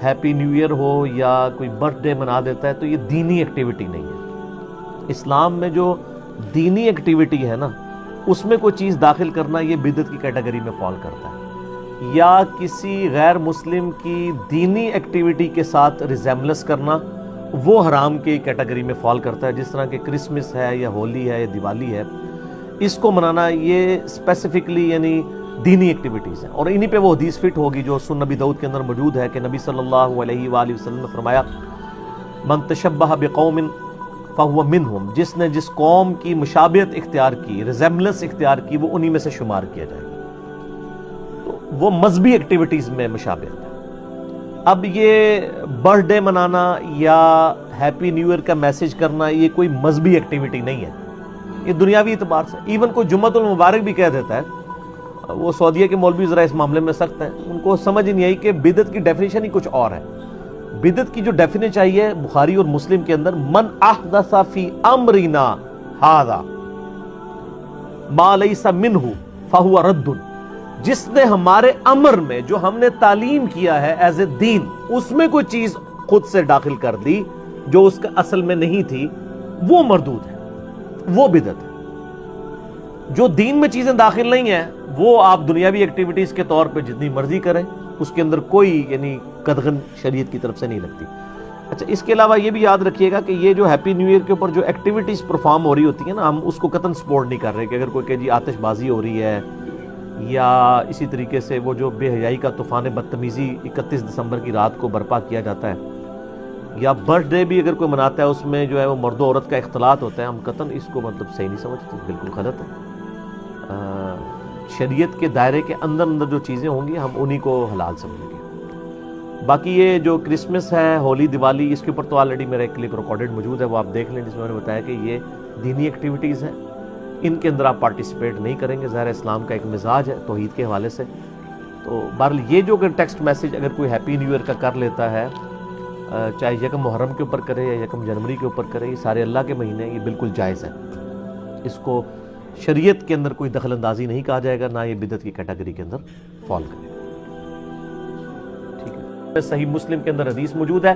Happy new year ہو یا کوئی birth day منا دیتا ہے تو یہ دینی ایکٹیویٹی نہیں ہے۔ اسلام میں جو دینی ایکٹیویٹی ہے نا، اس میں کوئی چیز داخل کرنا یہ بدعت کی کیٹیگری میں فال کرتا ہے، یا کسی غیر مسلم کی دینی ایکٹیویٹی کے ساتھ ریزیمبلنس کرنا وہ حرام کی کیٹیگری میں فال کرتا ہے، جس طرح کہ کرسمس ہے یا ہولی ہے یا دیوالی ہے، اس کو منانا یہ اسپیسیفکلی یعنی دینی ایکٹیویٹیز ہیں۔ اور انہی پہ وہ حدیث فٹ ہوگی جو سنن نبی داؤد کے اندر موجود ہے کہ نبی صلی اللہ علیہ وآلہ وسلم نے فرمایا من تشبہ بقوم فہو منہم، جس نے جس قوم کی مشابہت اختیار کی، ریزیمبلنس اختیار کی، وہ انہی میں سے شمار کیا جائے گا۔ تو وہ مذہبی ایکٹیویٹیز میں مشابہت ہے۔ اب یہ برتھ ڈے منانا یا ہیپی نیو ایئر کا میسج کرنا یہ کوئی مذہبی ایکٹیویٹی نہیں ہے، یہ دنیاوی اعتبار سے۔ ایون کوئی جمعۃ المبارک بھی کہہ دیتا ہے، وہ سعودیہ کے مولوی ذرا اس معاملے میں سخت ہیں، ان کو سمجھ نہیں آئی کہ بدعت کی ڈیفینیشن ہی کچھ اور ہے۔ بدعت کی جو ڈیفینیشن چاہیے بخاری اور مسلم کے اندر، من احدث فی امرنا ھذا ما لیس منہ فہو رد، جس نے ہمارے امر میں جو ہم نے تعلیم کیا ہے ایز اے دین، اس میں کوئی چیز خود سے داخل کر دی جو اس کا اصل میں نہیں تھی، وہ مردود ہے، وہ بدعت ہے۔ جو دین میں چیزیں داخل نہیں ہیں وہ آپ دنیاوی ایکٹیویٹیز کے طور پہ جتنی مرضی کریں، اس کے اندر کوئی یعنی قدغن شریعت کی طرف سے نہیں لگتی۔ اچھا، اس کے علاوہ یہ بھی یاد رکھیے گا کہ یہ جو ہیپی نیو ایئر کے اوپر جو ایکٹیویٹیز پرفارم ہو رہی ہوتی ہیں نا، ہم اس کو قطعاً سپورٹ نہیں کر رہے کہ اگر کوئی کہ جی آتش بازی ہو رہی ہے، یا اسی طریقے سے وہ جو بے حیائی کا طوفان بدتمیزی 31 دسمبر کی رات کو برپا کیا جاتا ہے، یا برتھ ڈے بھی اگر کوئی مناتا ہے اس میں جو ہے وہ مرد و عورت کا اختلاط ہوتا ہے، ہم قطعاً اس کو مطلب صحیح نہیں سمجھتے، بالکل غلط ہے۔ شریعت کے دائرے کے اندر جو چیزیں ہوں گی ہم انہی کو حلال سمجھیں گے۔ باقی یہ جو کرسمس ہے، ہولی، دیوالی، اس کے اوپر تو آلریڈی میرا ایک کلپ ریکارڈڈ موجود ہے، وہ آپ دیکھ لیں، جس میں میں نے بتایا کہ یہ دینی ایکٹیویٹیز ہیں، ان کے اندر آپ پارٹیسپیٹ نہیں کریں گے۔ ظاہر اسلام کا ایک مزاج ہے توحید کے حوالے سے۔ تو بہرحال یہ جو اگر ٹیکسٹ میسج اگر کوئی ہیپی نیو ایئر کا کر لیتا ہے، چاہے یکم محرم کے اوپر کرے یا یکم جنوری کے اوپر کرے، یہ سارے اللہ کے مہینے، یہ بالکل جائز ہے، اس کو شریعت کے اندر کوئی دخل اندازی نہیں کہا جائے گا، نہ یہ بدعت کی کیٹیگری کے اندر فال کرے گا۔ ٹھیک ہے، صحیح مسلم کے اندر حدیث موجود ہے،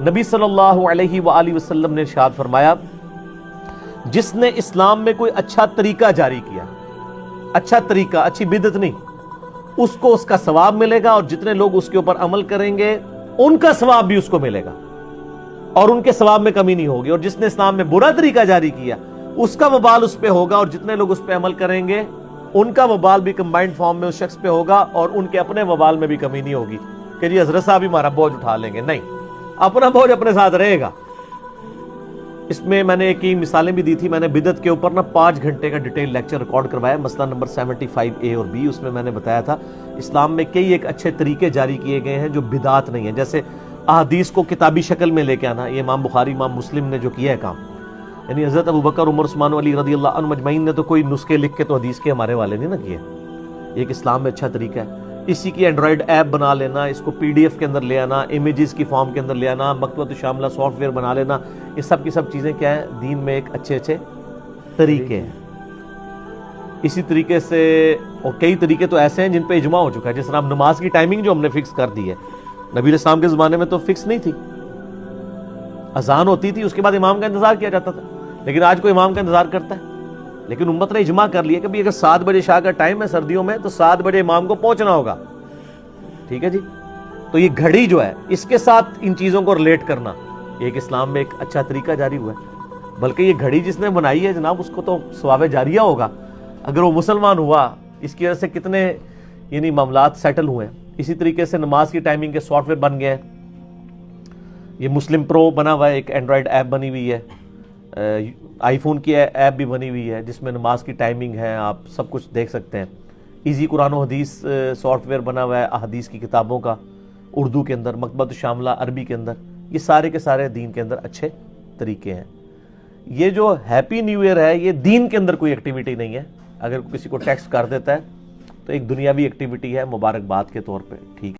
نبی صلی اللہ علیہ وآلہ وسلم نے ارشاد فرمایا جس نے اسلام میں کوئی اچھا طریقہ جاری کیا، اچھا طریقہ، اچھی بدعت نہیں، اس کو اس کا ثواب ملے گا، اور جتنے لوگ اس کے اوپر عمل کریں گے ان کا ثواب بھی اس کو ملے گا، اور ان کے ثواب میں کمی نہیں ہوگی۔ اور جس نے اسلام میں برا طریقہ جاری کیا اس کا وبال اس پہ ہوگا، اور جتنے لوگ اس پہ عمل کریں گے ان کا وبال بھی کمبائنڈ فارم میں اس شخص پہ ہوگا، اور ان کے اپنے وبال میں بھی کمی نہیں ہوگی کہ جی حضرت صاحب ہمارا بوجھ اٹھا لیں گے، نہیں، اپنا بوجھ اپنے ساتھ رہے گا۔ اس میں نے ایک ہی مثالیں بھی دی تھی، میں نے بدعت کے اوپر 5 گھنٹے کا ڈیٹیل لیکچر ریکارڈ کروایا، مسئلہ نمبر 75A اور B، اس میں نے بتایا تھا اسلام میں کئی ایک اچھے طریقے جاری کیے گئے ہیں جو بدعت نہیں ہیں، جیسے احادیث کو کتابی شکل میں لے کے آنا، یہ امام بخاری، امام مسلم نے جو کیا ہے کام، یعنی حضرت ابوبکر، عمر، عثمان، علی رضی اللہ عنہ مجمعین نے تو کوئی نسخے لکھ کے تو حدیث کے ہمارے والے نہیں نہ کیے، یہ ایک اسلام میں اچھا طریقہ ہے۔ اسی کی اینڈرائڈ ایپ بنا لینا، اس کو PDF کے اندر لے آنا، امیجز کی فارم کے اندر لے آنا، مکتبۃ شاملہ سافٹ ویئر بنا لینا، یہ سب کی سب چیزیں کیا ہیں، دین میں ایک اچھے طریقے ہیں۔ اسی طریقے سے اور کئی طریقے تو ایسے ہیں جن پہ اجماع ہو چکا ہے، جس طرح نماز کی ٹائمنگ جو ہم نے فکس کر دی ہے، نبی اسلام کے زمانے میں تو فکس نہیں تھی، اذان ہوتی تھی اس کے بعد امام کا انتظار کیا جاتا تھا، لیکن آج کوئی امام کا انتظار کرتا ہے؟ لیکن امت نے اجماع کر لیا کہ اگر 7 بجے عشاء کا ٹائم ہے سردیوں میں تو 7 بجے امام کو پہنچنا ہوگا، ٹھیک ہے جی۔ تو یہ گھڑی جو ہے اس کے ساتھ ان چیزوں کو ریلیٹ کرنا، یہ ایک اسلام میں ایک اچھا طریقہ جاری ہوا ہے، بلکہ یہ گھڑی جس نے بنائی ہے جناب اس کو تو ثواب جاریہ ہوگا اگر وہ مسلمان ہوا، اس کی وجہ سے کتنے یعنی معاملات سیٹل ہوئے ہیں۔ اسی طریقے سے نماز کی ٹائمنگ کے سافٹ ویئر بن گئے ہیں، یہ مسلم پرو بنا ہوا ہے، ایک اینڈرائڈ ایپ بنی ہوئی ہے، آئی فون کی ایپ بھی بنی ہوئی ہے جس میں نماز کی ٹائمنگ ہے، آپ سب کچھ دیکھ سکتے ہیں۔ ایزی قرآن و حدیث سافٹ ویئر بنا ہوا ہے احادیث کی کتابوں کا، اردو کے اندر، مکتبۃ شاملہ عربی کے اندر، یہ سارے کے سارے دین کے اندر اچھے طریقے ہیں۔ یہ جو ہیپی نیو ایئر ہے یہ دین کے اندر کوئی ایکٹیویٹی نہیں ہے، اگر کسی کو ٹیکسٹ کر دیتا ہے تو ایک دنیاوی ایکٹیویٹی ہے، مبارکباد کے طور پہ، ٹھیک ہے۔